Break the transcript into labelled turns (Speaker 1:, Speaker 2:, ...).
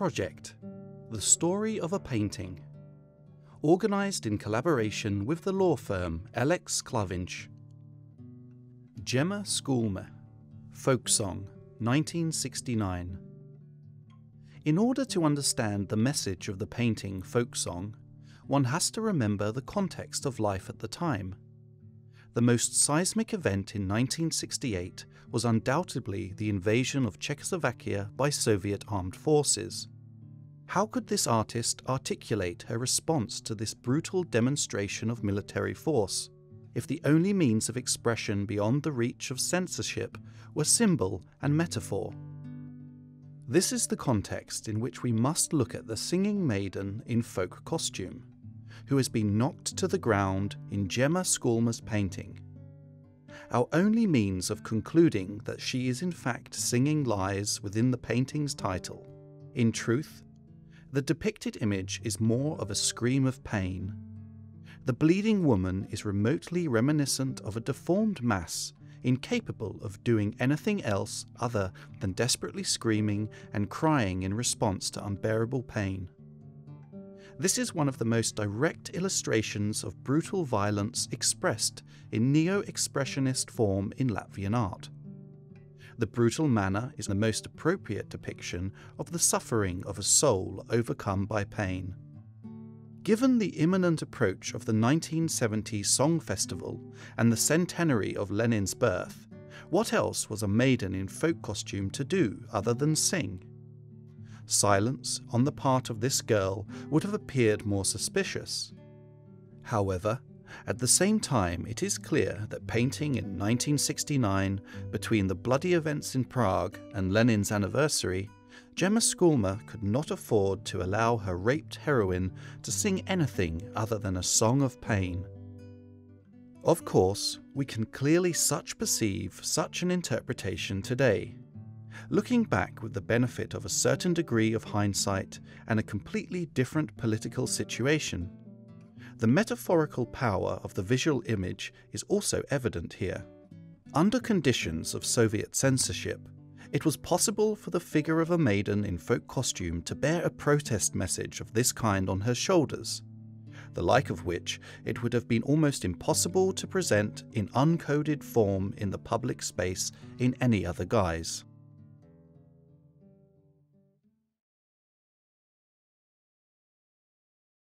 Speaker 1: Project: The Story of a Painting, organised in collaboration with the law firm Alex Klavinch. Džemma Skulme, Folksong, 1969. In order to understand the message of the painting Folksong, one has to remember the context of life at the time. The most seismic event in 1968 was undoubtedly the invasion of Czechoslovakia by Soviet armed forces. How could this artist articulate her response to this brutal demonstration of military force, if the only means of expression beyond the reach of censorship were symbol and metaphor? This is the context in which we must look at the singing maiden in folk costume, who has been knocked to the ground in Džemma Skulme's painting. Our only means of concluding that she is in fact singing lies within the painting's title. In truth, the depicted image is more of a scream of pain. The bleeding woman is remotely reminiscent of a deformed mass, incapable of doing anything else other than desperately screaming and crying in response to unbearable pain. This is one of the most direct illustrations of brutal violence expressed in neo-expressionist form in Latvian art. The brutal manner is the most appropriate depiction of the suffering of a soul overcome by pain. Given the imminent approach of the 1970 Song Festival and the centenary of Lenin's birth, what else was a maiden in folk costume to do other than sing? Silence on the part of this girl would have appeared more suspicious. However, at the same time, it is clear that painting in 1969, between the bloody events in Prague and Lenin's anniversary, Džemma Skulme could not afford to allow her raped heroine to sing anything other than a song of pain. Of course, we can clearly perceive such an interpretation today. Looking back with the benefit of a certain degree of hindsight and a completely different political situation, the metaphorical power of the visual image is also evident here. Under conditions of Soviet censorship, it was possible for the figure of a maiden in folk costume to bear a protest message of this kind on her shoulders, the like of which it would have been almost impossible to present in uncoded form in the public space in any other guise.